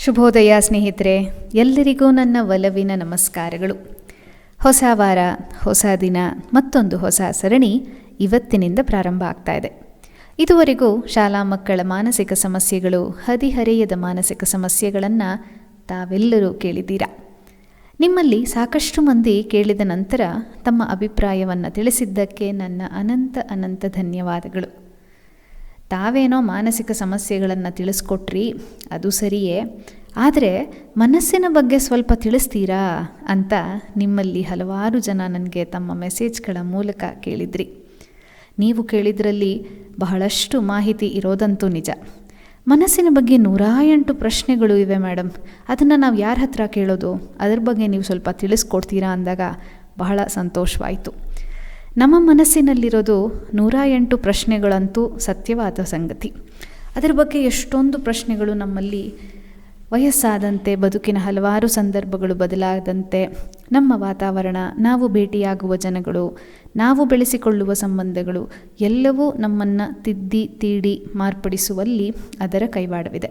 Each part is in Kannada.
ಶುಭೋದಯ ಸ್ನೇಹಿತರೆ, ಎಲ್ಲರಿಗೂ ನನ್ನ ಒಲವಿನ ನಮಸ್ಕಾರಗಳು. ಹೊಸ ವಾರ, ಹೊಸ ದಿನ, ಮತ್ತೊಂದು ಹೊಸ ಸರಣಿ ಇವತ್ತಿನಿಂದ ಪ್ರಾರಂಭ ಆಗ್ತಾ ಇದೆ. ಇದುವರೆಗೂ ಶಾಲಾ ಮಕ್ಕಳ ಮಾನಸಿಕ ಸಮಸ್ಯೆಗಳು, ಹದಿಹರೆಯದ ಮಾನಸಿಕ ಸಮಸ್ಯೆಗಳನ್ನು ತಾವೆಲ್ಲರೂ ಕೇಳಿದ್ದೀರಾ. ನಿಮ್ಮಲ್ಲಿ ಸಾಕಷ್ಟು ಮಂದಿ ಕೇಳಿದ ನಂತರ ತಮ್ಮ ಅಭಿಪ್ರಾಯವನ್ನು ತಿಳಿಸಿದ್ದಕ್ಕೆ ನನ್ನ ಅನಂತ ಧನ್ಯವಾದಗಳು. ತಾವೇನೋ ಮಾನಸಿಕ ಸಮಸ್ಯೆಗಳನ್ನು ತಿಳಿಸ್ಕೊಟ್ರಿ, ಅದು ಸರಿಯೇ, ಆದರೆ ಮನಸ್ಸಿನ ಬಗ್ಗೆ ಸ್ವಲ್ಪ ತಿಳಿಸ್ತೀರಾ ಅಂತ ನಿಮ್ಮಲ್ಲಿ ಹಲವಾರು ಜನ ನನಗೆ ತಮ್ಮ ಮೆಸೇಜ್ಗಳ ಮೂಲಕ ಕೇಳಿದ್ರಿ. ನೀವು ಕೇಳಿದ್ರಲ್ಲಿ ಬಹಳಷ್ಟು ಮಾಹಿತಿ ಇರೋದಂತೂ ನಿಜ. ಮನಸ್ಸಿನ ಬಗ್ಗೆ 108 ಪ್ರಶ್ನೆಗಳು ಇವೆ ಮೇಡಮ್, ಅದನ್ನು ನಾವು ಯಾರ ಹತ್ರ ಕೇಳೋದು, ಅದ್ರ ಬಗ್ಗೆ ನೀವು ಸ್ವಲ್ಪ ತಿಳಿಸ್ಕೊಡ್ತೀರಾ ಅಂದಾಗ ಬಹಳ ಸಂತೋಷವಾಯಿತು. ನಮ್ಮ ಮನಸ್ಸಿನಲ್ಲಿರೋದು 108 ಪ್ರಶ್ನೆಗಳಂತೂ ಸತ್ಯವಾದ ಸಂಗತಿ. ಅದರ ಬಗ್ಗೆ ಎಷ್ಟೊಂದು ಪ್ರಶ್ನೆಗಳು ನಮ್ಮಲ್ಲಿ ವಯಸ್ಸಾದಂತೆ, ಬದುಕಿನ ಹಲವಾರು ಸಂದರ್ಭಗಳು ಬದಲಾದಂತೆ, ನಮ್ಮ ವಾತಾವರಣ, ನಾವು ಭೇಟಿಯಾಗುವ ಜನಗಳು, ನಾವು ಬೆಳೆಸಿಕೊಳ್ಳುವ ಸಂಬಂಧಗಳು ಎಲ್ಲವೂ ನಮ್ಮನ್ನು ತಿದ್ದಿ ತೀಡಿ ಮಾರ್ಪಡಿಸುವಲ್ಲಿ ಅದರ ಕೈವಾಡವಿದೆ.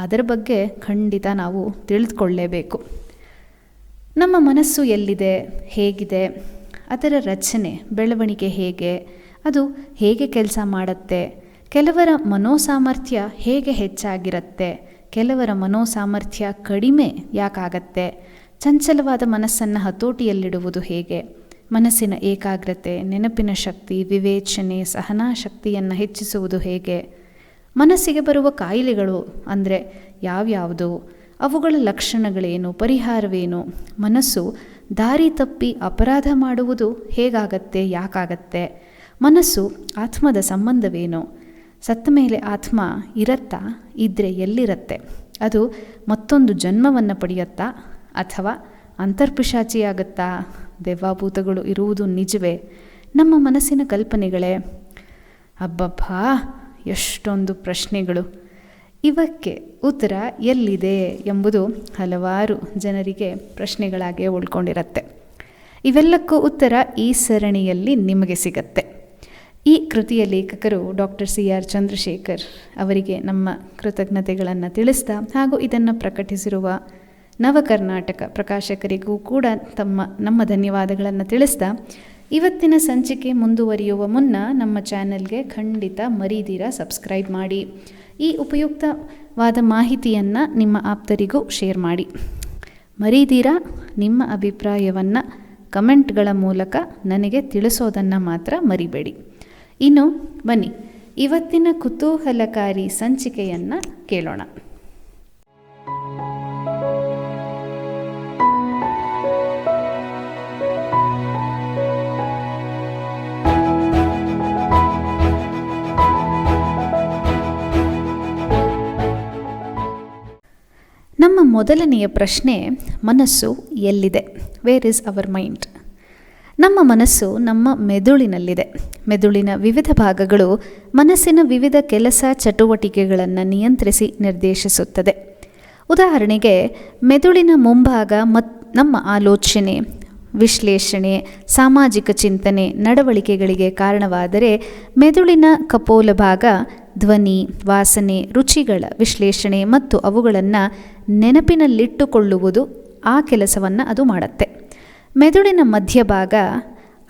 ಅದರ ಬಗ್ಗೆ ಖಂಡಿತ ನಾವು ತಿಳಿದುಕೊಳ್ಳಲೇಬೇಕು. ನಮ್ಮ ಮನಸ್ಸು ಎಲ್ಲಿದೆ, ಹೇಗಿದೆ, ಅದರ ರಚನೆ, ಬೆಳವಣಿಗೆ ಹೇಗೆ, ಅದು ಹೇಗೆ ಕೆಲಸ ಮಾಡುತ್ತೆ, ಕೆಲವರ ಮನೋಸಾಮರ್ಥ್ಯ ಹೇಗೆ ಹೆಚ್ಚಾಗಿರುತ್ತೆ, ಕೆಲವರ ಮನೋಸಾಮರ್ಥ್ಯ ಕಡಿಮೆ ಯಾಕಾಗತ್ತೆ, ಚಂಚಲವಾದ ಮನಸ್ಸನ್ನು ಹತೋಟಿಯಲ್ಲಿಡುವುದು ಹೇಗೆ, ಮನಸ್ಸಿನ ಏಕಾಗ್ರತೆ, ನೆನಪಿನ ಶಕ್ತಿ, ವಿವೇಚನೆ, ಸಹನಾ ಶಕ್ತಿಯನ್ನು ಹೆಚ್ಚಿಸುವುದು ಹೇಗೆ, ಮನಸ್ಸಿಗೆ ಬರುವ ಕಾಯಿಲೆಗಳು ಅಂದರೆ ಯಾವ್ಯಾವುದು, ಅವುಗಳ ಲಕ್ಷಣಗಳೇನು, ಪರಿಹಾರವೇನು, ಮನಸ್ಸು ದಾರಿ ತಪ್ಪಿ ಅಪರಾಧ ಮಾಡುವುದು ಹೇಗಾಗತ್ತೆ, ಯಾಕಾಗತ್ತೆ, ಮನಸ್ಸು ಆತ್ಮದ ಸಂಬಂಧವೇನು, ಸತ್ತ ಮೇಲೆ ಆತ್ಮ ಇರತ್ತಾ, ಇದ್ದರೆ ಎಲ್ಲಿರುತ್ತೆ, ಅದು ಮತ್ತೊಂದು ಜನ್ಮವನ್ನು ಪಡೆಯುತ್ತಾ ಅಥವಾ ಅಂತರ್ಪಿಶಾಚಿಯಾಗುತ್ತಾ, ದೆವ್ವಾಭೂತಗಳು ಇರುವುದು ನಿಜವೇ, ನಮ್ಮ ಮನಸ್ಸಿನ ಕಲ್ಪನೆಗಳೇ, ಅಬ್ಬಬ್ಬಾ ಎಷ್ಟೊಂದು ಪ್ರಶ್ನೆಗಳು. ಇವಕ್ಕೆ ಉತ್ತರ ಎಲ್ಲಿದೆ ಎಂಬುದು ಹಲವಾರು ಜನರಿಗೆ ಪ್ರಶ್ನೆಗಳಾಗೇ ಉಳ್ಕೊಂಡಿರುತ್ತೆ. ಇವೆಲ್ಲಕ್ಕೂ ಉತ್ತರ ಈ ಸರಣಿಯಲ್ಲಿ ನಿಮಗೆ ಸಿಗತ್ತೆ. ಈ ಕೃತಿಯ ಲೇಖಕರು ಡಾಕ್ಟರ್ CR ಚಂದ್ರಶೇಖರ್ ಅವರಿಗೆ ನಮ್ಮ ಕೃತಜ್ಞತೆಗಳನ್ನು ತಿಳಿಸ್ತಾ, ಹಾಗೂ ಇದನ್ನು ಪ್ರಕಟಿಸಿರುವ ನವಕರ್ನಾಟಕ ಪ್ರಕಾಶಕರಿಗೂ ಕೂಡ ನಮ್ಮ ಧನ್ಯವಾದಗಳನ್ನು ತಿಳಿಸ್ತಾ, ಇವತ್ತಿನ ಸಂಚಿಕೆ ಮುಂದುವರಿಯುವ ಮುನ್ನ ನಮ್ಮ ಚಾನೆಲ್ಗೆ ಖಂಡಿತ ಮರೀದಿರ ಸಬ್ಸ್ಕ್ರೈಬ್ ಮಾಡಿ. ಈ ಉಪಯುಕ್ತವಾದ ಮಾಹಿತಿಯನ್ನು ನಿಮ್ಮ ಆಪ್ತರಿಗೂ ಶೇರ್ ಮಾಡಿ. ಮರೀದಿರ ನಿಮ್ಮ ಅಭಿಪ್ರಾಯವನ್ನು ಕಮೆಂಟ್ಗಳ ಮೂಲಕ ನನಗೆ ತಿಳಿಸೋದನ್ನು ಮಾತ್ರ ಮರಿಬೇಡಿ. ಇನ್ನು ಬನ್ನಿ, ಇವತ್ತಿನ ಕುತೂಹಲಕಾರಿ ಸಂಚಿಕೆಯನ್ನು ಕೇಳೋಣ. ನಮ್ಮ ಮೊದಲನೆಯ ಪ್ರಶ್ನೆ, ಮನಸ್ಸು ಎಲ್ಲಿದೆ? Where is our mind? ನಮ್ಮ ಮನಸ್ಸು ನಮ್ಮ ಮೆದುಳಿನಲ್ಲಿದೆ. ಮೆದುಳಿನ ವಿವಿಧ ಭಾಗಗಳು ಮನಸ್ಸಿನ ವಿವಿಧ ಕೆಲಸ ಚಟುವಟಿಕೆಗಳನ್ನು ನಿಯಂತ್ರಿಸಿ ನಿರ್ದೇಶಿಸುತ್ತದೆ. ಉದಾಹರಣೆಗೆ, ಮೆದುಳಿನ ಮುಂಭಾಗ ನಮ್ಮ ಆಲೋಚನೆ, ವಿಶ್ಲೇಷಣೆ, ಸಾಮಾಜಿಕ ಚಿಂತನೆ, ನಡವಳಿಕೆಗಳಿಗೆ ಕಾರಣವಾದರೆ, ಮೆದುಳಿನ ಕಪೋಲ ಭಾಗ ಧ್ವನಿ, ವಾಸನೆ, ರುಚಿಗಳ ವಿಶ್ಲೇಷಣೆ ಮತ್ತು ಅವುಗಳನ್ನು ನೆನಪಿನಲ್ಲಿಟ್ಟುಕೊಳ್ಳುವುದು, ಆ ಕೆಲಸವನ್ನು ಅದು ಮಾಡುತ್ತೆ. ಮೆದುಳಿನ ಮಧ್ಯಭಾಗ,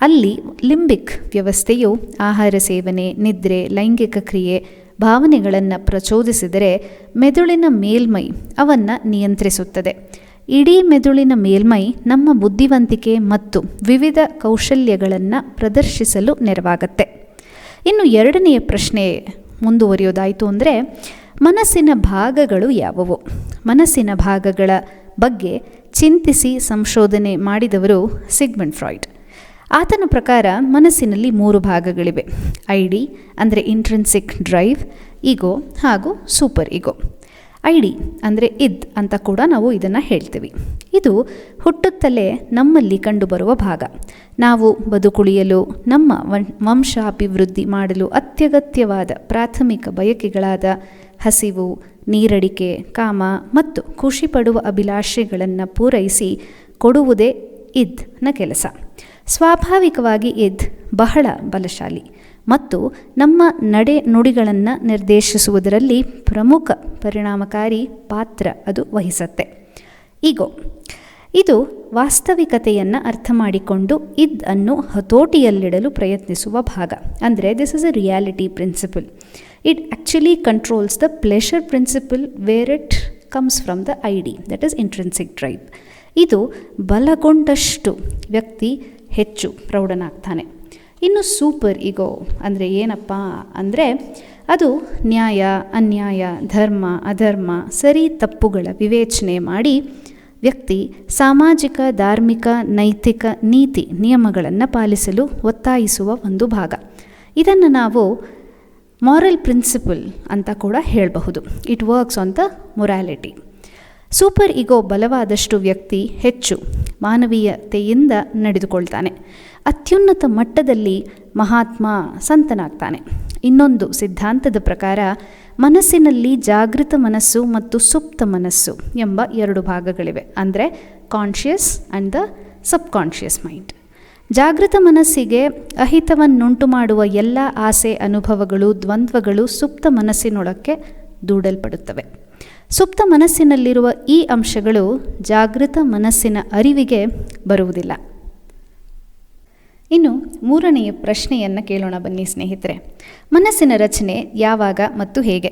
ಅಲ್ಲಿ ಲಿಂಬಿಕ್ ವ್ಯವಸ್ಥೆಯು ಆಹಾರ ಸೇವನೆ, ನಿದ್ರೆ, ಲೈಂಗಿಕ ಕ್ರಿಯೆ, ಭಾವನೆಗಳನ್ನು ಪ್ರಚೋದಿಸಿದರೆ, ಮೆದುಳಿನ ಮೇಲ್ಮೈ ಅವನ್ನು ನಿಯಂತ್ರಿಸುತ್ತದೆ. ಇಡೀ ಮೆದುಳಿನ ಮೇಲ್ಮೈ ನಮ್ಮ ಬುದ್ಧಿವಂತಿಕೆ ಮತ್ತು ವಿವಿಧ ಕೌಶಲ್ಯಗಳನ್ನು ಪ್ರದರ್ಶಿಸಲು ನೆರವಾಗುತ್ತೆ. ಇನ್ನು ಎರಡನೆಯ ಪ್ರಶ್ನೆ ಮುಂದುವರಿಯೋದಾಯಿತು ಅಂದರೆ, ಮನಸ್ಸಿನ ಭಾಗಗಳು ಯಾವುವು? ಮನಸ್ಸಿನ ಭಾಗಗಳ ಬಗ್ಗೆ ಚಿಂತಿಸಿ ಸಂಶೋಧನೆ ಮಾಡಿದವರು ಸಿಗ್ಮಂಡ್ ಫ್ರಾಯ್ಡ್. ಆತನ ಪ್ರಕಾರ ಮನಸ್ಸಿನಲ್ಲಿ 3 ಭಾಗಗಳಿವೆ. ID ಅಂದರೆ ಇಂಟ್ರಿನ್ಸಿಕ್ ಡ್ರೈವ್, ಈಗೋ ಹಾಗೂ ಸೂಪರ್ ಈಗೋ. ID ಅಂದರೆ ಇದ್ ಅಂತ ಕೂಡ ನಾವು ಇದನ್ನು ಹೇಳ್ತೀವಿ. ಇದು ಹುಟ್ಟುತ್ತಲೇ ನಮ್ಮಲ್ಲಿ ಕಂಡುಬರುವ ಭಾಗ. ನಾವು ಬದುಕುಳಿಯಲು, ನಮ್ಮ ವಂಶಾಭಿವೃದ್ಧಿ ಮಾಡಲು ಅತ್ಯಗತ್ಯವಾದ ಪ್ರಾಥಮಿಕ ಬಯಕೆಗಳಾದ ಹಸಿವು, ನೀರಡಿಕೆ, ಕಾಮ ಮತ್ತು ಖುಷಿ ಪಡುವ ಅಭಿಲಾಷೆಗಳನ್ನು ಪೂರೈಸಿ ಕೊಡುವುದೇ ಇದ್ನ ಕೆಲಸ. ಸ್ವಾಭಾವಿಕವಾಗಿ ಇದ್ ಬಹಳ ಬಲಶಾಲಿ ಮತ್ತು ನಮ್ಮ ನಡೆ ನುಡಿಗಳನ್ನು ನಿರ್ದೇಶಿಸುವುದರಲ್ಲಿ ಪ್ರಮುಖ ಪರಿಣಾಮಕಾರಿ ಪಾತ್ರ ಅದು ವಹಿಸುತ್ತೆ. ಈಗೋ ಇದು ವಾಸ್ತವಿಕತೆಯನ್ನು ಅರ್ಥ ಮಾಡಿಕೊಂಡು ಇದನ್ನು ಹತೋಟಿಯಲ್ಲಿಡಲು ಪ್ರಯತ್ನಿಸುವ ಭಾಗ. ಅಂದರೆ this is a reality principle. It actually controls the pleasure principle where it comes from the id, that is intrinsic drive. ಇದು ಬಲಗೊಂಡಷ್ಟು ವ್ಯಕ್ತಿ ಹೆಚ್ಚು ಪ್ರೌಢನಾಗ್ತಾನೆ. ಇನ್ನು ಸೂಪರ್ ಈಗೋ ಅಂದರೆ ಏನಪ್ಪ ಅಂದರೆ ಅದು ನ್ಯಾಯ ಅನ್ಯಾಯ, ಧರ್ಮ ಅಧರ್ಮ, ಸರಿ ತಪ್ಪುಗಳ ವಿವೇಚನೆ ಮಾಡಿ ವ್ಯಕ್ತಿ ಸಾಮಾಜಿಕ, ಧಾರ್ಮಿಕ, ನೈತಿಕ ನೀತಿ ನಿಯಮಗಳನ್ನು ಪಾಲಿಸಲು ಒತ್ತಾಯಿಸುವ ಒಂದು ಭಾಗ. ಇದನ್ನು ನಾವು ಮಾರಲ್ ಪ್ರಿನ್ಸಿಪಲ್ ಅಂತ ಕೂಡ ಹೇಳಬಹುದು. It works on the morality. Super ego ಬಲವಾದಷ್ಟು ವ್ಯಕ್ತಿ ಹೆಚ್ಚು ಮಾನವೀಯತೆಯಿಂದ ನಡೆದುಕೊಳ್ತಾನೆ. ಅತ್ಯುನ್ನತ ಮಟ್ಟದಲ್ಲಿ ಮಹಾತ್ಮ, ಸಂತನಾಗ್ತಾನೆ. ಇನ್ನೊಂದು ಸಿದ್ಧಾಂತದ ಪ್ರಕಾರ ಮನಸ್ಸಿನಲ್ಲಿ ಜಾಗೃತ ಮನಸ್ಸು ಮತ್ತು ಸುಪ್ತ ಮನಸ್ಸು ಎಂಬ 2 ಭಾಗಗಳಿವೆ. ಅಂದರೆ conscious and the subconscious mind. ಜಾಗೃತ ಮನಸ್ಸಿಗೆ ಅಹಿತವನ್ನುಂಟು ಮಾಡುವ ಎಲ್ಲ ಆಸೆ, ಅನುಭವಗಳು, ದ್ವಂದ್ವಗಳು ಸುಪ್ತ ಮನಸ್ಸಿನೊಳಕ್ಕೆ ದೂಡಲ್ಪಡುತ್ತವೆ. ಸುಪ್ತ ಮನಸ್ಸಿನಲ್ಲಿರುವ ಈ ಅಂಶಗಳು ಜಾಗೃತ ಮನಸ್ಸಿನ ಅರಿವಿಗೆ ಬರುವುದಿಲ್ಲ. ಇನ್ನು 3ನೆಯ ಪ್ರಶ್ನೆಯನ್ನು ಕೇಳೋಣ ಬನ್ನಿ ಸ್ನೇಹಿತರೆ. ಮನಸ್ಸಿನ ರಚನೆ ಯಾವಾಗ ಮತ್ತು ಹೇಗೆ?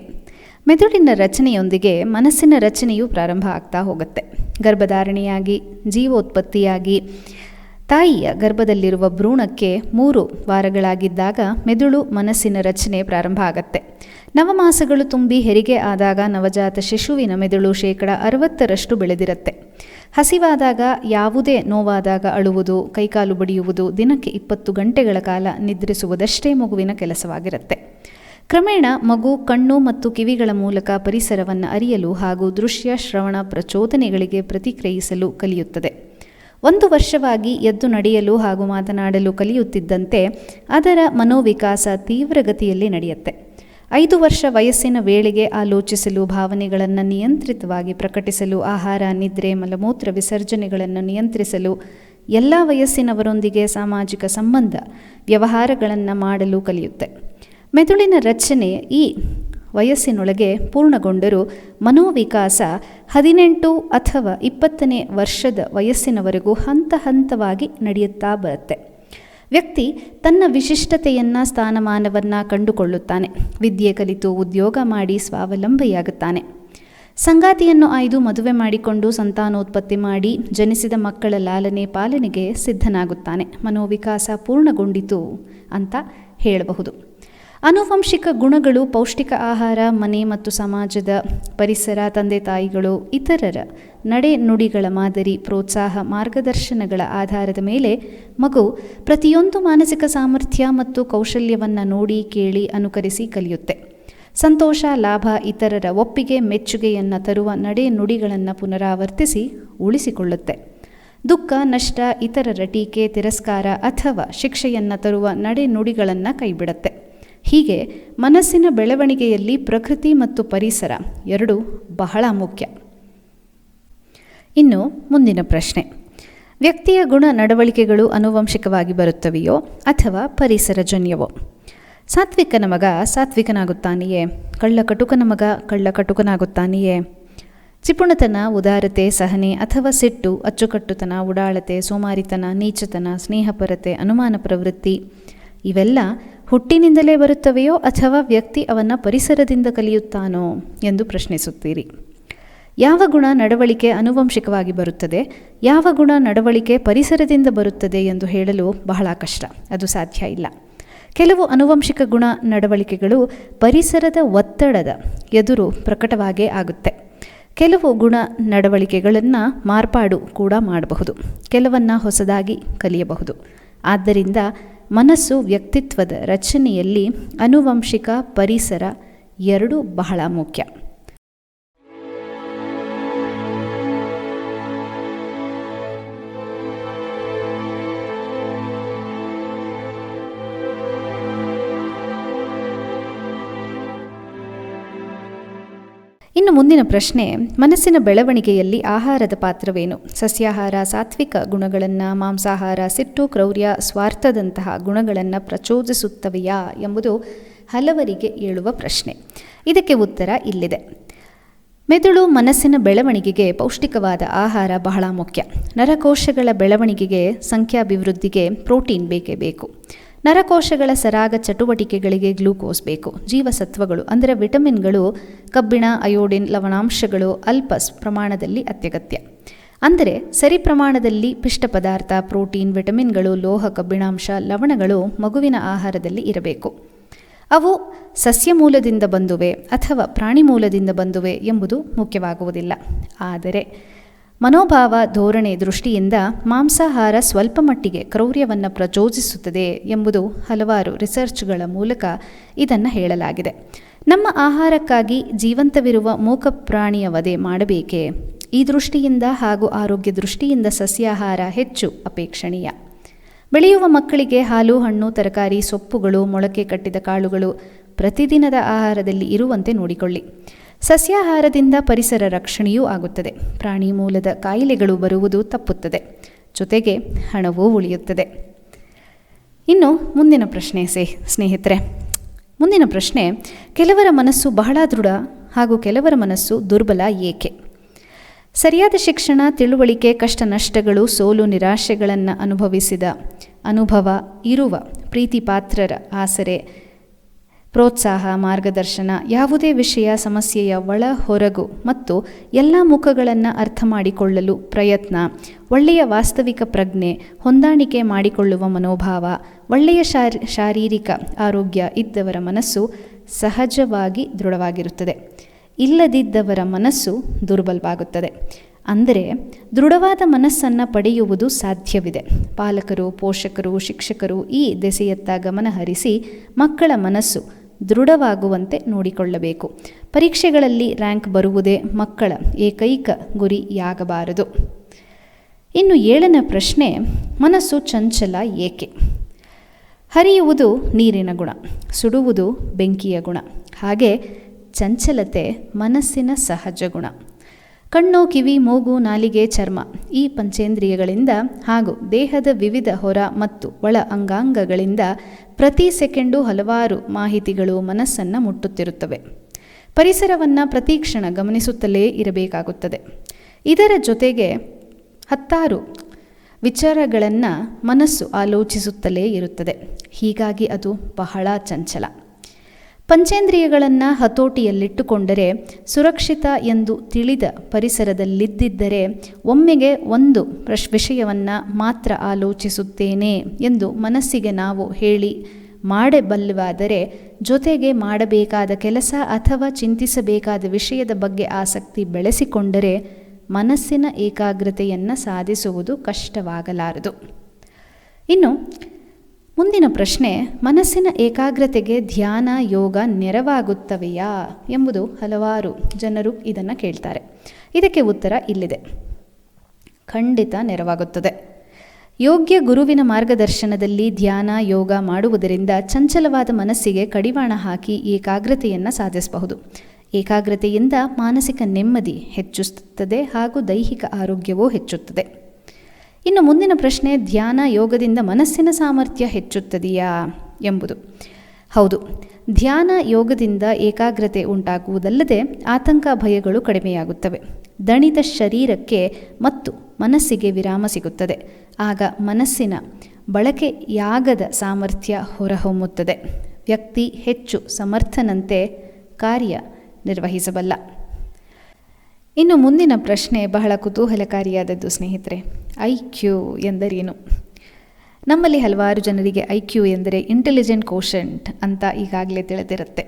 ಮೆದುಳಿನ ರಚನೆಯೊಂದಿಗೆ ಮನಸ್ಸಿನ ರಚನೆಯು ಪ್ರಾರಂಭ ಆಗ್ತಾ ಹೋಗುತ್ತೆ. ಗರ್ಭಧಾರಣೆಯಾಗಿ, ಜೀವೋತ್ಪತ್ತಿಯಾಗಿ, ತಾಯಿಯ ಗರ್ಭದಲ್ಲಿರುವ ಭ್ರೂಣಕ್ಕೆ 3 ವಾರಗಳಾಗಿದ್ದಾಗ ಮೆದುಳು ಮನಸ್ಸಿನ ರಚನೆ ಪ್ರಾರಂಭ ಆಗತ್ತೆ. ನವಮಾಸಗಳು ತುಂಬಿ ಹೆರಿಗೆ ಆದಾಗ ನವಜಾತ ಶಿಶುವಿನ ಮೆದುಳು 60% ಬೆಳೆದಿರುತ್ತೆ. ಹಸಿವಾದಾಗ, ಯಾವುದೇ ನೋವಾದಾಗ ಅಳುವುದು, ಕೈಕಾಲು ಬಡಿಯುವುದು, ದಿನಕ್ಕೆ 20 ಗಂಟೆಗಳ ಕಾಲ ನಿದ್ರಿಸುವುದಷ್ಟೇ ಮಗುವಿನ ಕೆಲಸವಾಗಿರುತ್ತೆ. ಕ್ರಮೇಣ ಮಗು ಕಣ್ಣು ಮತ್ತು ಕಿವಿಗಳ ಮೂಲಕ ಪರಿಸರವನ್ನು ಅರಿಯಲು ಹಾಗೂ ದೃಶ್ಯ ಶ್ರವಣ ಪ್ರಚೋದನೆಗಳಿಗೆ ಪ್ರತಿಕ್ರಿಯಿಸಲು ಕಲಿಯುತ್ತದೆ. 1 ವರ್ಷವಾಗಿ ಎದ್ದು ನಡೆಯಲು ಹಾಗೂ ಮಾತನಾಡಲು ಕಲಿಯುತ್ತಿದ್ದಂತೆ ಅದರ ಮನೋವಿಕಾಸ ತೀವ್ರಗತಿಯಲ್ಲಿ ನಡೆಯುತ್ತೆ. 5 ವರ್ಷ ವಯಸ್ಸಿನ ವೇಳೆಗೆ ಆಲೋಚಿಸಲು, ಭಾವನೆಗಳನ್ನು ನಿಯಂತ್ರಿತವಾಗಿ ಪ್ರಕಟಿಸಲು, ಆಹಾರ, ನಿದ್ರೆ, ಮಲಮೂತ್ರ ವಿಸರ್ಜನೆಗಳನ್ನು ನಿಯಂತ್ರಿಸಲು, ಎಲ್ಲ ವಯಸ್ಸಿನವರೊಂದಿಗೆ ಸಾಮಾಜಿಕ ಸಂಬಂಧ ವ್ಯವಹಾರಗಳನ್ನು ಮಾಡಲು ಕಲಿಯುತ್ತೆ. ಮೆದುಳಿನ ರಚನೆ ಈ ವಯಸ್ಸಿನೊಳಗೆ ಪೂರ್ಣಗೊಂಡರೂ ಮನೋವಿಕಾಸ 18 ಅಥವಾ 20ನೇ ವರ್ಷದ ವಯಸ್ಸಿನವರೆಗೂ ಹಂತ ಹಂತವಾಗಿ ನಡೆಯುತ್ತಾ ಬರುತ್ತೆ. ವ್ಯಕ್ತಿ ತನ್ನ ವಿಶಿಷ್ಟತೆಯನ್ನು, ಸ್ಥಾನಮಾನವನ್ನು ಕಂಡುಕೊಳ್ಳುತ್ತಾನೆ. ವಿದ್ಯೆ ಕಲಿತು ಉದ್ಯೋಗ ಮಾಡಿ ಸ್ವಾವಲಂಬಿಯಾಗುತ್ತಾನೆ. ಸಂಗಾತಿಯನ್ನು ಆಯ್ದು ಮದುವೆ ಮಾಡಿಕೊಂಡು ಸಂತಾನೋತ್ಪತ್ತಿ ಮಾಡಿ ಜನಿಸಿದ ಮಕ್ಕಳ ಲಾಲನೆ ಪಾಲನೆಗೆ ಸಿದ್ಧನಾಗುತ್ತಾನೆ. ಮನೋವಿಕಾಸ ಪೂರ್ಣಗೊಂಡಿತು ಅಂತ ಹೇಳಬಹುದು. ಆನುವಂಶಿಕ ಗುಣಗಳು, ಪೌಷ್ಟಿಕ ಆಹಾರ, ಮನೆ ಮತ್ತು ಸಮಾಜದ ಪರಿಸರ, ತಂದೆ ತಾಯಿಗಳು, ಇತರರ ನಡೆ ನುಡಿಗಳ ಮಾದರಿ, ಪ್ರೋತ್ಸಾಹ, ಮಾರ್ಗದರ್ಶನಗಳ ಆಧಾರದ ಮೇಲೆ ಮಗು ಪ್ರತಿಯೊಂದು ಮಾನಸಿಕ ಸಾಮರ್ಥ್ಯ ಮತ್ತು ಕೌಶಲ್ಯವನ್ನು ನೋಡಿ, ಕೇಳಿ, ಅನುಕರಿಸಿ ಕಲಿಯುತ್ತೆ. ಸಂತೋಷ, ಲಾಭ, ಇತರರ ಒಪ್ಪಿಗೆ, ಮೆಚ್ಚುಗೆಯನ್ನು ತರುವ ನಡೆ ನುಡಿಗಳನ್ನು ಪುನರಾವರ್ತಿಸಿ ಉಳಿಸಿಕೊಳ್ಳುತ್ತೆ. ದುಃಖ, ನಷ್ಟ, ಇತರರ ಟೀಕೆ, ತಿರಸ್ಕಾರ ಅಥವಾ ಶಿಕ್ಷೆಯನ್ನು ತರುವ ನಡೆ ನುಡಿಗಳನ್ನು ಕೈಬಿಡುತ್ತೆ. ಹೀಗೆ ಮನಸ್ಸಿನ ಬೆಳವಣಿಗೆಯಲ್ಲಿ ಪ್ರಕೃತಿ ಮತ್ತು ಪರಿಸರ 2 ಬಹಳ ಮುಖ್ಯ. ಇನ್ನು ಮುಂದಿನ ಪ್ರಶ್ನೆ. ವ್ಯಕ್ತಿಯ ಗುಣ ನಡವಳಿಕೆಗಳು ಆನುವಂಶಿಕವಾಗಿ ಬರುತ್ತವೆಯೋ ಅಥವಾ ಪರಿಸರಜನ್ಯವೋ? ಸಾತ್ವಿಕನ ಮಗ ಸಾತ್ವಿಕನಾಗುತ್ತಾನೆಯೇ? ಕಳ್ಳಕಟುಕನ ಮಗ ಕಳ್ಳಕಟುಕನಾಗುತ್ತಾನೆಯೇ? ಚಿಪುಣತನ, ಉದಾರತೆ, ಸಹನೆ ಅಥವಾ ಸಿಟ್ಟು, ಅಚ್ಚುಕಟ್ಟುತನ, ಉಡಾಳತೆ, ಸೋಮಾರಿತನ, ನೀಚತನ, ಸ್ನೇಹಪರತೆ, ಅನುಮಾನ ಪ್ರವೃತ್ತಿ ಇವೆಲ್ಲ ಹುಟ್ಟಿನಿಂದಲೇ ಬರುತ್ತವೆಯೋ ಅಥವಾ ವ್ಯಕ್ತಿ ಅವನ್ನು ಪರಿಸರದಿಂದ ಕಲಿಯುತ್ತಾನೋ ಎಂದು ಪ್ರಶ್ನಿಸುತ್ತೀರಿ. ಯಾವ ಗುಣ ನಡವಳಿಕೆ ಆನುವಂಶಿಕವಾಗಿ ಬರುತ್ತದೆ, ಯಾವ ಗುಣ ನಡವಳಿಕೆ ಪರಿಸರದಿಂದ ಬರುತ್ತದೆ ಎಂದು ಹೇಳಲು ಬಹಳ ಕಷ್ಟ. ಅದು ಸಾಧ್ಯ ಇಲ್ಲ. ಕೆಲವು ಆನುವಂಶಿಕ ಗುಣ ನಡವಳಿಕೆಗಳು ಪರಿಸರದ ಒತ್ತಡದ ಎದುರು ಪ್ರಕಟವಾಗೇ ಆಗುತ್ತೆ. ಕೆಲವು ಗುಣ ನಡವಳಿಕೆಗಳನ್ನು ಮಾರ್ಪಾಡು ಕೂಡ ಮಾಡಬಹುದು, ಕೆಲವನ್ನು ಹೊಸದಾಗಿ ಕಲಿಯಬಹುದು. ಆದ್ದರಿಂದ ಮನಸ್ಸು ವ್ಯಕ್ತಿತ್ವದ ರಚನೆಯಲ್ಲಿ ಆನುವಂಶಿಕ, ಪರಿಸರ 2 ಬಹಳ ಮುಖ್ಯ. ಇನ್ನು ಮುಂದಿನ ಪ್ರಶ್ನೆ, ಮನಸ್ಸಿನ ಬೆಳವಣಿಗೆಯಲ್ಲಿ ಆಹಾರದ ಪಾತ್ರವೇನು? ಸಸ್ಯಾಹಾರ ಸಾತ್ವಿಕ ಗುಣಗಳನ್ನು, ಮಾಂಸಾಹಾರ ಸಿಟ್ಟು, ಕ್ರೌರ್ಯ, ಸ್ವಾರ್ಥದಂತಹ ಗುಣಗಳನ್ನು ಪ್ರಚೋದಿಸುತ್ತವೆಯಾ ಎಂಬುದು ಹಲವರಿಗೆ ಏಳುವ ಪ್ರಶ್ನೆ. ಇದಕ್ಕೆ ಉತ್ತರ ಇಲ್ಲಿದೆ. ಮೆದುಳು ಮನಸ್ಸಿನ ಬೆಳವಣಿಗೆಗೆ ಪೌಷ್ಟಿಕವಾದ ಆಹಾರ ಬಹಳ ಮುಖ್ಯ. ನರಕೋಶಗಳ ಬೆಳವಣಿಗೆಗೆ, ಸಂಖ್ಯಾಭಿವೃದ್ಧಿಗೆ ಪ್ರೋಟೀನ್ ಬೇಕೇ ಬೇಕು. ನರಕೋಶಗಳ ಸರಾಗ ಚಟುವಟಿಕೆಗಳಿಗೆ ಗ್ಲೂಕೋಸ್ ಬೇಕು. ಜೀವಸತ್ವಗಳು ಅಂದರೆ ವಿಟಮಿನ್ಗಳು, ಕಬ್ಬಿಣ, ಅಯೋಡಿನ್, ಲವಣಾಂಶಗಳು ಅಲ್ಪ ಪ್ರಮಾಣದಲ್ಲಿ ಅತ್ಯಗತ್ಯ. ಅಂದರೆ ಸರಿ ಪ್ರಮಾಣದಲ್ಲಿ ಪಿಷ್ಟ ಪದಾರ್ಥ, ಪ್ರೋಟೀನ್, ವಿಟಮಿನ್ಗಳು, ಲೋಹ, ಕಬ್ಬಿಣಾಂಶ, ಲವಣಗಳು ಮಗುವಿನ ಆಹಾರದಲ್ಲಿ ಇರಬೇಕು. ಅವು ಸಸ್ಯ ಮೂಲದಿಂದ ಬಂದುವೆ ಅಥವಾ ಪ್ರಾಣಿ ಮೂಲದಿಂದ ಬಂದುವೆ ಎಂಬುದು ಮುಖ್ಯವಾಗುವುದಿಲ್ಲ. ಆದರೆ ಮನೋಭಾವ, ಧೋರಣೆ ದೃಷ್ಟಿಯಿಂದ ಮಾಂಸಾಹಾರ ಸ್ವಲ್ಪ ಮಟ್ಟಿಗೆ ಕ್ರೌರ್ಯವನ್ನು ಪ್ರಚೋದಿಸುತ್ತದೆ ಎಂಬುದು ಹಲವಾರು ರಿಸರ್ಚ್ಗಳ ಮೂಲಕ ಇದನ್ನು ಹೇಳಲಾಗಿದೆ. ನಮ್ಮ ಆಹಾರಕ್ಕಾಗಿ ಜೀವಂತವಿರುವ ಮೂಕ ಪ್ರಾಣಿಯ ವಧೆ ಮಾಡಬೇಕೇ? ಈ ದೃಷ್ಟಿಯಿಂದ ಹಾಗೂ ಆರೋಗ್ಯ ದೃಷ್ಟಿಯಿಂದ ಸಸ್ಯಾಹಾರ ಹೆಚ್ಚು ಅಪೇಕ್ಷಣೀಯ. ಬೆಳೆಯುವ ಮಕ್ಕಳಿಗೆ ಹಾಲು, ಹಣ್ಣು, ತರಕಾರಿ, ಸೊಪ್ಪುಗಳು, ಮೊಳಕೆ ಕಟ್ಟಿದ ಕಾಳುಗಳು ಪ್ರತಿದಿನದ ಆಹಾರದಲ್ಲಿ ಇರುವಂತೆ ನೋಡಿಕೊಳ್ಳಿ. ಸಸ್ಯಾಹಾರದಿಂದ ಪರಿಸರ ರಕ್ಷಣೆಯೂ ಆಗುತ್ತದೆ. ಪ್ರಾಣಿ ಮೂಲದ ಕಾಯಿಲೆಗಳು ಬರುವುದು ತಪ್ಪುತ್ತದೆ. ಜೊತೆಗೆ ಹಣವೂ ಉಳಿಯುತ್ತದೆ. ಇನ್ನು ಮುಂದಿನ ಪ್ರಶ್ನೆ ಸ್ನೇಹಿತರೆ, ಮುಂದಿನ ಪ್ರಶ್ನೆ, ಕೆಲವರ ಮನಸ್ಸು ಬಹಳ ದೃಢ ಹಾಗೂ ಕೆಲವರ ಮನಸ್ಸು ದುರ್ಬಲ ಏಕೆ? ಸರಿಯಾದ ಶಿಕ್ಷಣ, ತಿಳುವಳಿಕೆ, ಕಷ್ಟ ನಷ್ಟಗಳು, ಸೋಲು ನಿರಾಶೆಗಳನ್ನು ಅನುಭವಿಸಿದ ಅನುಭವ ಇರುವ ಪ್ರೀತಿ ಪಾತ್ರರ ಆಸರೆ, ಪ್ರೋತ್ಸಾಹ, ಮಾರ್ಗದರ್ಶನ, ಯಾವುದೇ ವಿಷಯ ಸಮಸ್ಯೆಯ ಒಳ ಹೊರಗು ಮತ್ತು ಎಲ್ಲ ಮುಖಗಳನ್ನು ಅರ್ಥ ಮಾಡಿಕೊಳ್ಳಲು ಪ್ರಯತ್ನ, ಒಳ್ಳೆಯ ವಾಸ್ತವಿಕ ಪ್ರಜ್ಞೆ, ಹೊಂದಾಣಿಕೆ ಮಾಡಿಕೊಳ್ಳುವ ಮನೋಭಾವ, ಒಳ್ಳೆಯ ಶಾರೀರಿಕ ಆರೋಗ್ಯ ಇದ್ದವರ ಮನಸ್ಸು ಸಹಜವಾಗಿ ದೃಢವಾಗಿರುತ್ತದೆ. ಇಲ್ಲದಿದ್ದವರ ಮನಸ್ಸು ದುರ್ಬಲವಾಗುತ್ತದೆ. ಅಂದರೆ ದೃಢವಾದ ಮನಸ್ಸನ್ನು ಪಡೆಯುವುದು ಸಾಧ್ಯವಿದೆ. ಪಾಲಕರು, ಪೋಷಕರು, ಶಿಕ್ಷಕರು ಈ ದೆಸೆಯತ್ತ ಗಮನ ಹರಿಸಿ ಮಕ್ಕಳ ಮನಸ್ಸು ದೃಢವಾಗುವಂತೆ ನೋಡಿಕೊಳ್ಳಬೇಕು. ಪರೀಕ್ಷೆಗಳಲ್ಲಿ ರ್ಯಾಂಕ್ ಬರುವುದೇ ಮಕ್ಕಳ ಏಕೈಕ ಗುರಿಯಾಗಬಾರದು. ಇನ್ನು 7ನೇ ಪ್ರಶ್ನೆ, ಮನಸ್ಸು ಚಂಚಲ ಏಕೆ? ಹರಿಯುವುದು ನೀರಿನ ಗುಣ, ಸುಡುವುದು ಬೆಂಕಿಯ ಗುಣ. ಹಾಗೆ ಚಂಚಲತೆ ಮನಸ್ಸಿನ ಸಹಜ ಗುಣ. ಕಣ್ಣು, ಕಿವಿ, ಮೂಗು, ನಾಲಿಗೆ, ಚರ್ಮ ಈ ಪಂಚೇಂದ್ರಿಯಗಳಿಂದ ಹಾಗೂ ದೇಹದ ವಿವಿಧ ಹೊರ ಮತ್ತು ಒಳ ಅಂಗಾಂಗಗಳಿಂದ ಪ್ರತಿ ಸೆಕೆಂಡು ಹಲವಾರು ಮಾಹಿತಿಗಳು ಮನಸ್ಸನ್ನು ಮುಟ್ಟುತ್ತಿರುತ್ತವೆ. ಪರಿಸರವನ್ನು ಪ್ರತಿಕ್ಷಣ ಗಮನಿಸುತ್ತಲೇ ಇರಬೇಕಾಗುತ್ತದೆ. ಇದರ ಜೊತೆಗೆ ಹತ್ತಾರು ವಿಚಾರಗಳನ್ನು ಮನಸ್ಸು ಆಲೋಚಿಸುತ್ತಲೇ ಇರುತ್ತದೆ. ಹೀಗಾಗಿ ಅದು ಬಹಳ ಚಂಚಲ. ಪಂಚೇಂದ್ರಿಯಗಳನ್ನು ಹತೋಟಿಯಲ್ಲಿಟ್ಟುಕೊಂಡರೆ, ಸುರಕ್ಷಿತ ಎಂದು ತಿಳಿದ ಪರಿಸರದಲ್ಲಿದ್ದಿದ್ದರೆ ಒಮ್ಮೆಗೆ ಒಂದು ವಿಷಯವನ್ನು ಮಾತ್ರ ಆಲೋಚಿಸುತ್ತೇನೆ ಎಂದು ಮನಸ್ಸಿಗೆ ನಾವು ಹೇಳಿ ಮಾಡಬಲ್ಲವಾದರೆ, ಜೊತೆಗೆ ಮಾಡಬೇಕಾದ ಕೆಲಸ ಅಥವಾ ಚಿಂತಿಸಬೇಕಾದ ವಿಷಯದ ಬಗ್ಗೆ ಆಸಕ್ತಿ ಬೆಳೆಸಿಕೊಂಡರೆ ಮನಸ್ಸಿನ ಏಕಾಗ್ರತೆಯನ್ನು ಸಾಧಿಸುವುದು ಕಷ್ಟವಾಗಲಾರದು. ಇನ್ನು ಮುಂದಿನ ಪ್ರಶ್ನೆ, ಮನಸ್ಸಿನ ಏಕಾಗ್ರತೆಗೆ ಧ್ಯಾನ, ಯೋಗ ನೆರವಾಗುತ್ತವೆಯಾ ಎಂಬುದು ಹಲವಾರು ಜನರು ಇದನ್ನು ಕೇಳ್ತಾರೆ. ಇದಕ್ಕೆ ಉತ್ತರ ಇಲ್ಲಿದೆ. ಖಂಡಿತ ನೆರವಾಗುತ್ತದೆ. ಯೋಗ್ಯ ಗುರುವಿನ ಮಾರ್ಗದರ್ಶನದಲ್ಲಿ ಧ್ಯಾನ, ಯೋಗ ಮಾಡುವುದರಿಂದ ಚಂಚಲವಾದ ಮನಸ್ಸಿಗೆ ಕಡಿವಾಣ ಹಾಕಿ ಏಕಾಗ್ರತೆಯನ್ನು ಸಾಧಿಸಬಹುದು. ಏಕಾಗ್ರತೆಯಿಂದ ಮಾನಸಿಕ ನೆಮ್ಮದಿ ಹೆಚ್ಚುತ್ತದೆ ಹಾಗೂ ದೈಹಿಕ ಆರೋಗ್ಯವೂ ಹೆಚ್ಚುತ್ತದೆ. ಇನ್ನು ಮುಂದಿನ ಪ್ರಶ್ನೆ, ಧ್ಯಾನ, ಯೋಗದಿಂದ ಮನಸ್ಸಿನ ಸಾಮರ್ಥ್ಯ ಹೆಚ್ಚುತ್ತದೆಯಾ ಎಂಬುದು. ಹೌದು, ಧ್ಯಾನ, ಯೋಗದಿಂದ ಏಕಾಗ್ರತೆ ಉಂಟಾಗುವುದಲ್ಲದೆ ಆತಂಕ, ಭಯಗಳು ಕಡಿಮೆಯಾಗುತ್ತವೆ. ದಣಿದ ಶರೀರಕ್ಕೆ ಮತ್ತು ಮನಸ್ಸಿಗೆ ವಿರಾಮ ಸಿಗುತ್ತದೆ. ಆಗ ಮನಸ್ಸಿನ ಬಳಕೆಯಾಗದ ಸಾಮರ್ಥ್ಯ ಹೊರಹೊಮ್ಮುತ್ತದೆ. ವ್ಯಕ್ತಿ ಹೆಚ್ಚು ಸಮರ್ಥನಂತೆ ಕಾರ್ಯ ನಿರ್ವಹಿಸಬಲ್ಲ. ಇನ್ನು ಮುಂದಿನ ಪ್ರಶ್ನೆ ಬಹಳ ಕುತೂಹಲಕಾರಿಯಾದದ್ದು ಸ್ನೇಹಿತರೆ. IQ ಎಂದರೇನು? ನಮ್ಮಲ್ಲಿ ಹಲವಾರು ಜನರಿಗೆ IQ ಎಂದರೆ ಇಂಟೆಲಿಜೆಂಟ್ ಕೋಶೆಂಟ್ ಅಂತ ಈಗಾಗಲೇ ತಿಳಿದಿರುತ್ತೆ.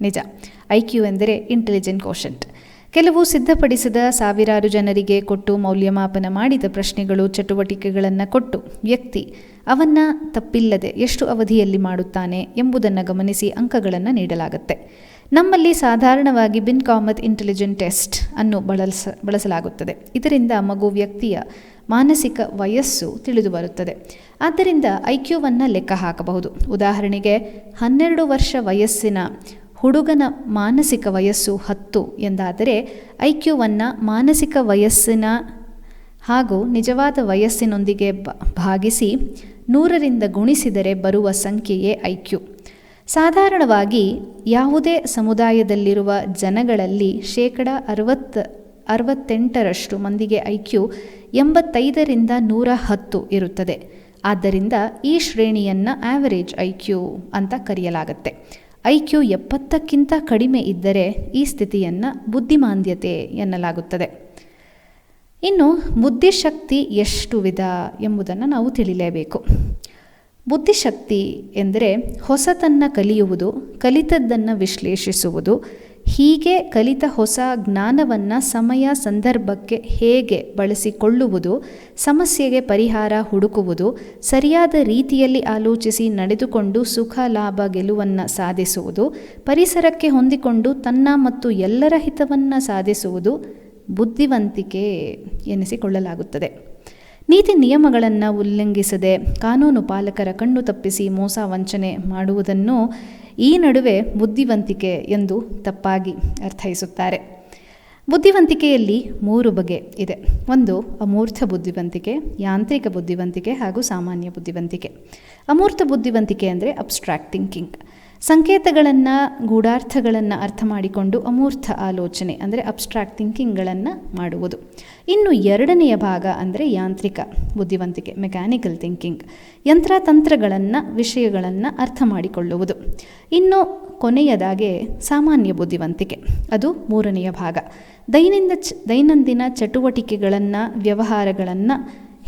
ನಿಜ, IQ ಎಂದರೆ ಇಂಟೆಲಿಜೆಂಟ್ ಕೋಶೆಂಟ್. ಕೆಲವು ಸಿದ್ಧಪಡಿಸಿದ ಸಾವಿರಾರು ಜನರಿಗೆ ಕೊಟ್ಟು ಮೌಲ್ಯಮಾಪನ ಮಾಡಿದ ಪ್ರಶ್ನೆಗಳು, ಚಟುವಟಿಕೆಗಳನ್ನು ಕೊಟ್ಟು ವ್ಯಕ್ತಿ ಅವನ್ನು ತಪ್ಪಿಲ್ಲದೆ ಎಷ್ಟು ಅವಧಿಯಲ್ಲಿ ಮಾಡುತ್ತಾನೆ ಎಂಬುದನ್ನು ಗಮನಿಸಿ ಅಂಕಗಳನ್ನು ನೀಡಲಾಗುತ್ತೆ. ನಮ್ಮಲ್ಲಿ ಸಾಧಾರಣವಾಗಿ ಬಿನ್ಕಾಮತ್ ಇಂಟೆಲಿಜೆಂಟ್ ಟೆಸ್ಟ್ ಅನ್ನು ಬಳಸಲಾಗುತ್ತದೆ. ಇದರಿಂದ ಮಗು ವ್ಯಕ್ತಿಯ ಮಾನಸಿಕ ವಯಸ್ಸು ತಿಳಿದು ಬರುತ್ತದೆ. ಆದ್ದರಿಂದ IQವನ್ನು ಲೆಕ್ಕ ಹಾಕಬಹುದು. ಉದಾಹರಣೆಗೆ 12 ವರ್ಷ ವಯಸ್ಸಿನ ಹುಡುಗನ ಮಾನಸಿಕ ವಯಸ್ಸು 10 ಎಂದಾದರೆ ಐಕ್ಯೂವನ್ನು ಮಾನಸಿಕ ವಯಸ್ಸಿನ ಹಾಗೂ ನಿಜವಾದ ವಯಸ್ಸಿನೊಂದಿಗೆ ಭಾಗಿಸಿ 100ರಿಂದ ಗುಣಿಸಿದರೆ ಬರುವ ಸಂಖ್ಯೆಯೇ ಐಕ್ಯೂ. ಸಾಧಾರಣವಾಗಿ ಯಾವುದೇ ಸಮುದಾಯದಲ್ಲಿರುವ ಜನಗಳಲ್ಲಿ 68% ಮಂದಿಗೆ ಐಕ್ಯೂ 85ರಿಂದ 110 ಇರುತ್ತದೆ. ಆದ್ದರಿಂದ ಈ ಶ್ರೇಣಿಯನ್ನು ಆವರೇಜ್ ಐಕ್ಯೂ ಅಂತ ಕರೆಯಲಾಗುತ್ತೆ. ಐಕ್ಯೂ 70ಕ್ಕಿಂತ ಕಡಿಮೆ ಇದ್ದರೆ ಈ ಸ್ಥಿತಿಯನ್ನು ಬುದ್ಧಿಮಾಂದ್ಯತೆ ಎನ್ನಲಾಗುತ್ತದೆ. ಇನ್ನು ಬುದ್ಧಿಶಕ್ತಿ ಎಷ್ಟು ವಿಧ ಎಂಬುದನ್ನು ನಾವು ತಿಳಿಯಲೇಬೇಕು. ಬುದ್ಧಿಶಕ್ತಿ ಎಂದರೆ ಹೊಸತನ್ನು ಕಲಿಯುವುದು, ಕಲಿತದ್ದನ್ನು ವಿಶ್ಲೇಷಿಸುವುದು, ಹೀಗೆ ಕಲಿತ ಹೊಸ ಜ್ಞಾನವನ್ನು ಸಮಯ ಸಂದರ್ಭಕ್ಕೆ ಹೇಗೆ ಬಳಸಿಕೊಳ್ಳುವುದು, ಸಮಸ್ಯೆಗೆ ಪರಿಹಾರ ಹುಡುಕುವುದು, ಸರಿಯಾದ ರೀತಿಯಲ್ಲಿ ಆಲೋಚಿಸಿ ನಡೆದುಕೊಂಡು ಸುಖ ಲಾಭ ಗೆಲುವನ್ನು ಸಾಧಿಸುವುದು, ಪರಿಸರಕ್ಕೆ ಹೊಂದಿಕೊಂಡು ತನ್ನ ಮತ್ತು ಎಲ್ಲರ ಹಿತವನ್ನು ಸಾಧಿಸುವುದು ಬುದ್ಧಿವಂತಿಕೆ ಎನಿಸಿಕೊಳ್ಳಲಾಗುತ್ತದೆ. ನೀತಿ ನಿಯಮಗಳನ್ನು ಉಲ್ಲಂಘಿಸದೆ ಕಾನೂನು ಪಾಲಕರ ಕಣ್ಣು ತಪ್ಪಿಸಿ ಮೋಸ ವಂಚನೆ ಮಾಡುವುದನ್ನು ಈ ನಡುವೆ ಬುದ್ಧಿವಂತಿಕೆ ಎಂದು ತಪ್ಪಾಗಿ ಅರ್ಥೈಸುತ್ತಾರೆ. ಬುದ್ಧಿವಂತಿಕೆಯಲ್ಲಿ 3 ಬಗೆ ಇದೆ. ಒಂದು ಅಮೂರ್ತ ಬುದ್ಧಿವಂತಿಕೆ, ಯಾಂತ್ರಿಕ ಬುದ್ಧಿವಂತಿಕೆ ಹಾಗೂ ಸಾಮಾನ್ಯ ಬುದ್ಧಿವಂತಿಕೆ. ಅಮೂರ್ತ ಬುದ್ಧಿವಂತಿಕೆ ಅಂದರೆ ಅಬ್ಸ್ಟ್ರಾಕ್ಟ್ ಥಿಂಕಿಂಗ್. ಸಂಕೇತಗಳನ್ನು ಗೂಢಾರ್ಥಗಳನ್ನು ಅರ್ಥ ಮಾಡಿಕೊಂಡು ಅಮೂರ್ತ ಆಲೋಚನೆ ಅಂದರೆ ಅಬ್ಸ್ಟ್ರಾಕ್ಟ್ ಥಿಂಕಿಂಗ್ಗಳನ್ನು ಮಾಡುವುದು. ಇನ್ನು 2ನೆಯ ಭಾಗ ಅಂದರೆ ಯಾಂತ್ರಿಕ ಬುದ್ಧಿವಂತಿಕೆ, ಮೆಕ್ಯಾನಿಕಲ್ ಥಿಂಕಿಂಗ್. ಯಂತ್ರತಂತ್ರಗಳನ್ನು ವಿಷಯಗಳನ್ನು ಅರ್ಥ ಮಾಡಿಕೊಳ್ಳುವುದು. ಇನ್ನು ಕೊನೆಯದಾಗಿ ಸಾಮಾನ್ಯ ಬುದ್ಧಿವಂತಿಕೆ, ಅದು 3ನೆಯ ಭಾಗ. ದೈನಂದಿನ ಚಟುವಟಿಕೆಗಳನ್ನು ವ್ಯವಹಾರಗಳನ್ನು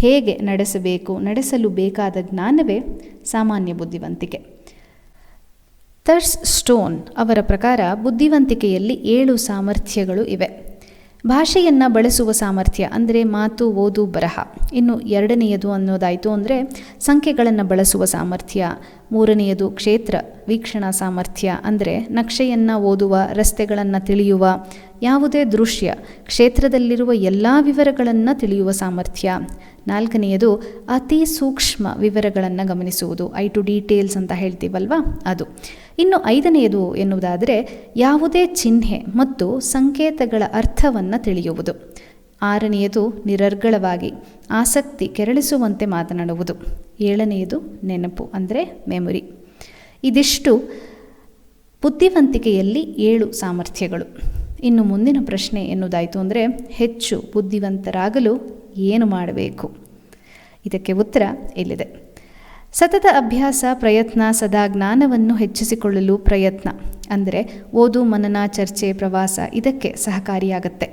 ಹೇಗೆ ನಡೆಸಲು ಬೇಕಾದ ಜ್ಞಾನವೇ ಸಾಮಾನ್ಯ ಬುದ್ಧಿವಂತಿಕೆ. ಥರ್ಸ್ ಸ್ಟೋನ್ ಅವರ ಪ್ರಕಾರ ಬುದ್ಧಿವಂತಿಕೆಯಲ್ಲಿ 7 ಸಾಮರ್ಥ್ಯಗಳು ಇವೆ. ಭಾಷೆಯನ್ನು ಬಳಸುವ ಸಾಮರ್ಥ್ಯ ಅಂದರೆ ಮಾತು, ಓದು, ಬರಹ. ಇನ್ನು 2ನೆಯದು ಅನ್ನೋದಾಯಿತು ಅಂದರೆ ಸಂಖ್ಯೆಗಳನ್ನು ಬಳಸುವ ಸಾಮರ್ಥ್ಯ. 3ನೆಯದು ಕ್ಷೇತ್ರ ವೀಕ್ಷಣಾ ಸಾಮರ್ಥ್ಯ ಅಂದರೆ ನಕ್ಷೆಯನ್ನು ಓದುವ, ರಸ್ತೆಗಳನ್ನು ತಿಳಿಯುವ, ಯಾವುದೇ ದೃಶ್ಯ ಕ್ಷೇತ್ರದಲ್ಲಿರುವ ಎಲ್ಲ ವಿವರಗಳನ್ನು ತಿಳಿಯುವ ಸಾಮರ್ಥ್ಯ. 4ನೆಯದು ಅತಿ ಸೂಕ್ಷ್ಮ ವಿವರಗಳನ್ನು ಗಮನಿಸುವುದು, ಐ ಟು ಡೀಟೇಲ್ಸ್ ಅಂತ ಹೇಳ್ತೀವಲ್ವ ಅದು. ಇನ್ನು 5ನೆಯದು ಎನ್ನುವುದಾದರೆ ಯಾವುದೇ ಚಿಹ್ನೆ ಮತ್ತು ಸಂಕೇತಗಳ ಅರ್ಥವನ್ನು ತಿಳಿಯುವುದು. 6ನೆಯದು ನಿರರ್ಗಳವಾಗಿ ಆಸಕ್ತಿ ಕೆರಳಿಸುವಂತೆ ಮಾತನಾಡುವುದು. 7ನೆಯದು ನೆನಪು ಅಂದರೆ ಮೆಮೊರಿ. ಇದಿಷ್ಟು ಬುದ್ಧಿವಂತಿಕೆಯಲ್ಲಿ 7 ಸಾಮರ್ಥ್ಯಗಳು. ಇನ್ನು ಮುಂದಿನ ಪ್ರಶ್ನೆ ಎನ್ನುವುದಾಯಿತು ಅಂದರೆ ಹೆಚ್ಚು ಬುದ್ಧಿವಂತರಾಗಲು ಏನು ಮಾಡಬೇಕು? ಇದಕ್ಕೆ ಉತ್ತರ ಇಲ್ಲಿದೆ. ಸತತ ಅಭ್ಯಾಸ, ಪ್ರಯತ್ನ, ಸದಾ ಜ್ಞಾನವನ್ನು ಹೆಚ್ಚಿಸಿಕೊಳ್ಳಲು ಪ್ರಯತ್ನ ಅಂದರೆ ಓದು, ಮನನ, ಚರ್ಚೆ, ಪ್ರವಾಸ ಇದಕ್ಕೆ ಸಹಕಾರಿಯಾಗತ್ತೆ.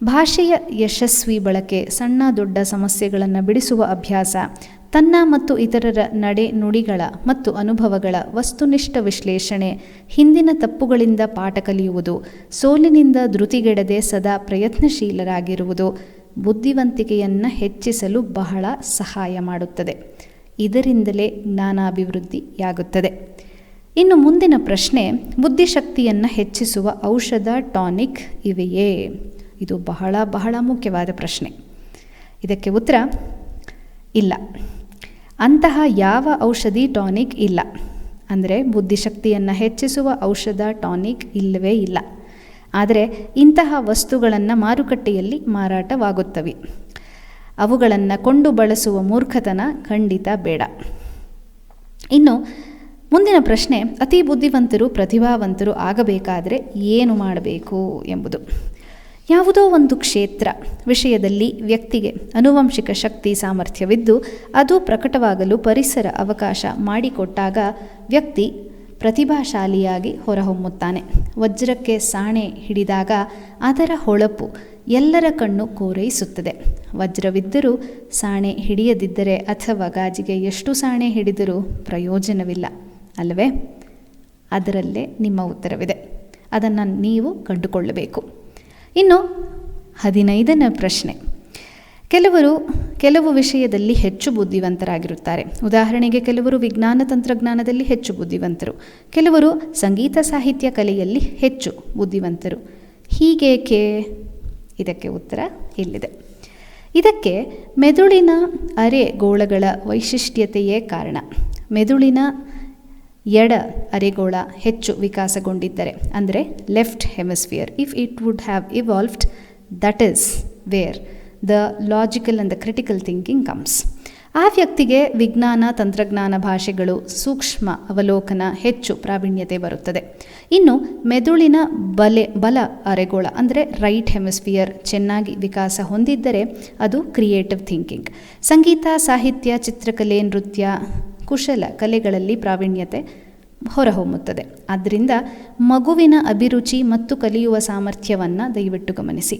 ಭಾಷೆಯ ಯಶಸ್ವಿ ಬಳಕೆ, ಸಣ್ಣ ದೊಡ್ಡ ಸಮಸ್ಯೆಗಳನ್ನು ಬಿಡಿಸುವ ಅಭ್ಯಾಸ, ತನ್ನ ಮತ್ತು ಇತರರ ನಡೆ ನುಡಿಗಳ ಮತ್ತು ಅನುಭವಗಳ ವಸ್ತುನಿಷ್ಠ ವಿಶ್ಲೇಷಣೆ, ಹಿಂದಿನ ತಪ್ಪುಗಳಿಂದ ಪಾಠ ಕಲಿಯುವುದು, ಸೋಲಿನಿಂದ ಧೃತಿಗೆಡದೆ ಸದಾ ಪ್ರಯತ್ನಶೀಲರಾಗಿರುವುದು ಬುದ್ಧಿವಂತಿಕೆಯನ್ನು ಹೆಚ್ಚಿಸಲು ಬಹಳ ಸಹಾಯ ಮಾಡುತ್ತದೆ. ಇದರಿಂದಲೇ ಜ್ಞಾನಾಭಿವೃದ್ಧಿಯಾಗುತ್ತದೆ. ಇನ್ನು ಮುಂದಿನ ಪ್ರಶ್ನೆ, ಬುದ್ಧಿಶಕ್ತಿಯನ್ನು ಹೆಚ್ಚಿಸುವ ಔಷಧ, ಟಾನಿಕ್ ಇವೆಯೇ? ಇದು ಬಹಳ ಬಹಳ ಮುಖ್ಯವಾದ ಪ್ರಶ್ನೆ. ಇದಕ್ಕೆ ಉತ್ತರ ಇಲ್ಲ. ಅಂತಹ ಯಾವ ಔಷಧಿ, ಟಾನಿಕ್ ಇಲ್ಲ. ಅಂದರೆ ಬುದ್ಧಿಶಕ್ತಿಯನ್ನು ಹೆಚ್ಚಿಸುವ ಔಷಧ, ಟಾನಿಕ್ ಇಲ್ಲವೇ ಇಲ್ಲ. ಆದರೆ ಇಂತಹ ವಸ್ತುಗಳನ್ನು ಮಾರುಕಟ್ಟೆಯಲ್ಲಿ ಮಾರಾಟವಾಗುತ್ತವೆ. ಅವುಗಳನ್ನು ಕೊಂಡು ಬಳಸುವ ಮೂರ್ಖತನ ಖಂಡಿತ ಬೇಡ. ಇನ್ನು ಮುಂದಿನ ಪ್ರಶ್ನೆ, ಅತಿ ಬುದ್ಧಿವಂತರು ಪ್ರತಿಭಾವಂತರು ಆಗಬೇಕಾದರೆ ಏನು ಮಾಡಬೇಕು ಎಂಬುದು. ಯಾವುದೋ ಒಂದು ಕ್ಷೇತ್ರ ವಿಷಯದಲ್ಲಿ ವ್ಯಕ್ತಿಗೆ ಆನುವಂಶಿಕ ಶಕ್ತಿ ಸಾಮರ್ಥ್ಯವಿದ್ದು ಅದು ಪ್ರಕಟವಾಗಲು ಪರಿಸರ ಅವಕಾಶ ಮಾಡಿಕೊಟ್ಟಾಗ ವ್ಯಕ್ತಿ ಪ್ರತಿಭಾಶಾಲಿಯಾಗಿ ಹೊರಹೊಮ್ಮುತ್ತಾನೆ. ವಜ್ರಕ್ಕೆ ಸಾಣೆ ಹಿಡಿದಾಗ ಅದರ ಹೊಳಪು ಎಲ್ಲರ ಕಣ್ಣು ಕೋರೈಸುತ್ತದೆ. ವಜ್ರವಿದ್ದರೂ ಸಾಣೆ ಹಿಡಿಯದಿದ್ದರೆ ಅಥವಾ ಗಾಜಿಗೆ ಎಷ್ಟು ಸಾಣೆ ಹಿಡಿದರೂ ಪ್ರಯೋಜನವಿಲ್ಲ ಅಲ್ಲವೇ? ಅದರಲ್ಲೇ ನಿಮ್ಮ ಉತ್ತರವಿದೆ. ಅದನ್ನು ನೀವು ಕಂಡುಕೊಳ್ಳಬೇಕು. ಇನ್ನು 15ನೇ ಪ್ರಶ್ನೆ, ಕೆಲವು ವಿಷಯದಲ್ಲಿ ಹೆಚ್ಚು ಬುದ್ಧಿವಂತರಾಗಿರುತ್ತಾರೆ. ಉದಾಹರಣೆಗೆ ಕೆಲವರು ವಿಜ್ಞಾನ ತಂತ್ರಜ್ಞಾನದಲ್ಲಿ ಹೆಚ್ಚು ಬುದ್ಧಿವಂತರು, ಕೆಲವರು ಸಂಗೀತ ಸಾಹಿತ್ಯ ಕಲೆಯಲ್ಲಿ ಹೆಚ್ಚು ಬುದ್ಧಿವಂತರು. ಹೀಗೇಕೆ? ಇದಕ್ಕೆ ಉತ್ತರ ಇಲ್ಲಿದೆ. ಇದಕ್ಕೆ ಮೆದುಳಿನ ಅರೆ ಗೋಳಗಳ ವೈಶಿಷ್ಟ್ಯತೆಯೇ ಕಾರಣ. ಮೆದುಳಿನ ಎಡ ಅರೆಗೋಳ ಹೆಚ್ಚು ವಿಕಾಸಗೊಂಡಿದ್ದರೆ, ಅಂದರೆ left hemisphere, if it would have evolved, that is where the logical and the critical thinking comes. ಆ ವ್ಯಕ್ತಿಗೆ ವಿಜ್ಞಾನ, ತಂತ್ರಜ್ಞಾನ, ಭಾಷೆಗಳು, ಸೂಕ್ಷ್ಮ ಅವಲೋಕನ ಹೆಚ್ಚು ಪ್ರಾವೀಣ್ಯತೆ ಬರುತ್ತದೆ. ಇನ್ನು ಮೆದುಳಿನ ಬಲ ಅರೆಗೋಳ ಅಂದರೆ ರೈಟ್ ಹೆಮಿಸ್ಫಿಯರ್ ಚೆನ್ನಾಗಿ ವಿಕಾಸ ಹೊಂದಿದ್ದರೆ ಅದು ಕ್ರಿಯೇಟಿವ್ ಥಿಂಕಿಂಗ್, ಸಂಗೀತ, ಸಾಹಿತ್ಯ, ಚಿತ್ರಕಲೆ, ನೃತ್ಯ, ಕುಶಲ ಕಲೆಗಳಲ್ಲಿ ಪ್ರಾವೀಣ್ಯತೆ ಹೊರಹೊಮ್ಮುತ್ತದೆ. ಆದ್ದರಿಂದ ಮಗುವಿನ ಅಭಿರುಚಿ ಮತ್ತು ಕಲಿಯುವ ಸಾಮರ್ಥ್ಯವನ್ನು ದಯವಿಟ್ಟು ಗಮನಿಸಿ.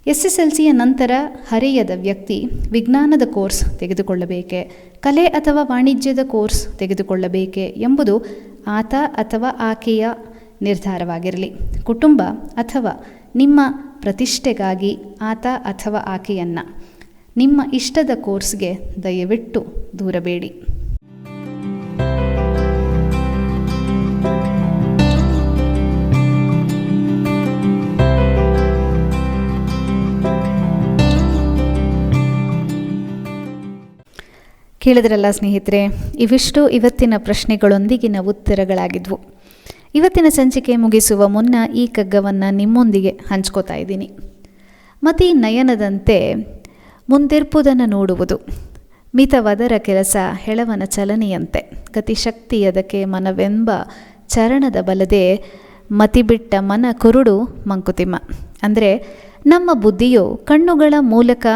SSLCಯ ನಂತರ ಹರೆಯದ ವ್ಯಕ್ತಿ ವಿಜ್ಞಾನದ ಕೋರ್ಸ್ ತೆಗೆದುಕೊಳ್ಳಬೇಕೆ, ಕಲೆ ಅಥವಾ ವಾಣಿಜ್ಯದ ಕೋರ್ಸ್ ತೆಗೆದುಕೊಳ್ಳಬೇಕೆ ಎಂಬುದು ಆತ ಅಥವಾ ಆಕೆಯ ನಿರ್ಧಾರವಾಗಿರಲಿ. ಕುಟುಂಬ ಅಥವಾ ನಿಮ್ಮ ಪ್ರತಿಷ್ಠೆಗಾಗಿ ಆತ ಅಥವಾ ಆಕೆಯನ್ನು ನಿಮ್ಮ ಇಷ್ಟದ ಕೋರ್ಸ್ಗೆ ದಯವಿಟ್ಟು ದೂರಬೇಡಿ. ಕೇಳಿದ್ರಲ್ಲ ಸ್ನೇಹಿತರೆ, ಇವಿಷ್ಟು ಇವತ್ತಿನ ಪ್ರಶ್ನೆಗಳೊಂದಿಗಿನ ಉತ್ತರಗಳಾಗಿದ್ವು. ಇವತ್ತಿನ ಸಂಚಿಕೆ ಮುಗಿಸುವ ಮುನ್ನ ಈ ಕಗ್ಗವನ್ನು ನಿಮ್ಮೊಂದಿಗೆ ಹಂಚ್ಕೋತಾ ಇದ್ದೀನಿ. ಮತಿ ನಯನದಂತೆ ಮುಂದಿರ್ಪುದನ್ನು ನೋಡುವುದು, ಮಿತವದರ ಕೆಲಸ ಹೆಳವನ ಚಲನೆಯಂತೆ, ಗತಿಶಕ್ತಿಯದಕ್ಕೆ ಮನವೆಂಬ ಚರಣದ ಬಲದೆ, ಮತಿಬಿಟ್ಟ ಮನ ಕುರುಡು ಮಂಕುತಿಮ್ಮ. ಅಂದರೆ ನಮ್ಮ ಬುದ್ಧಿಯು ಕಣ್ಣುಗಳ ಮೂಲಕ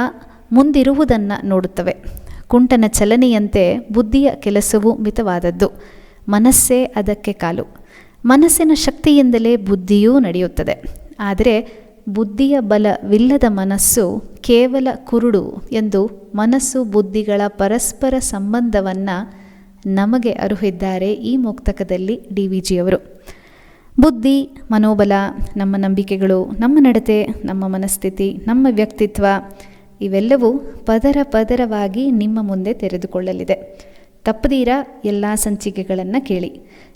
ಮುಂದಿರುವುದನ್ನು ನೋಡುತ್ತವೆ. ಕುಂಟನ ಚಲನೆಯಂತೆ ಬುದ್ಧಿಯ ಕೆಲಸವು ಮಿತವಾದದ್ದು, ಮನಸ್ಸೇ ಅದಕ್ಕೆ ಕಾಲು. ಮನಸ್ಸಿನ ಶಕ್ತಿಯಿಂದಲೇ ಬುದ್ಧಿಯೂ ನಡೆಯುತ್ತದೆ. ಆದರೆ ಬುದ್ಧಿಯ ಬಲವಿಲ್ಲದ ಮನಸ್ಸು ಕೇವಲ ಕುರುಡು ಎಂದು ಮನಸ್ಸು ಬುದ್ಧಿಗಳ ಪರಸ್ಪರ ಸಂಬಂಧವನ್ನು ನಮಗೆ ಅರುಹಿದ್ದಾರೆ ಈ ಮುಕ್ತಕದಲ್ಲಿ DVG ಅವರು. ಬುದ್ಧಿ, ಮನೋಬಲ, ನಮ್ಮ ನಂಬಿಕೆಗಳು, ನಮ್ಮ ನಡತೆ, ನಮ್ಮ ಮನಸ್ಥಿತಿ, ನಮ್ಮ ವ್ಯಕ್ತಿತ್ವ ಇವೆಲ್ಲವೂ ಪದರ ಪದರವಾಗಿ ನಿಮ್ಮ ಮುಂದೆ ತೆರೆದುಕೊಳ್ಳಲಿದೆ. ತಪ್ಪದೀರ ಎಲ್ಲ ಸಂಚಿಕೆಗಳನ್ನು ಕೇಳಿ.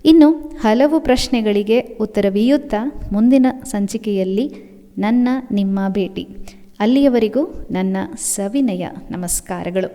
ಇನ್ನು ಹಲವು ಪ್ರಶ್ನೆಗಳಿಗೆ ಉತ್ತರವೀಯುತ್ತಾ ಮುಂದಿನ ಸಂಚಿಕೆಯಲ್ಲಿ ನಿಮ್ಮ ಭೇಟಿ. ಅಲ್ಲಿಯವರೆಗೂ ನನ್ನ ಸವಿನಯ ನಮಸ್ಕಾರಗಳು.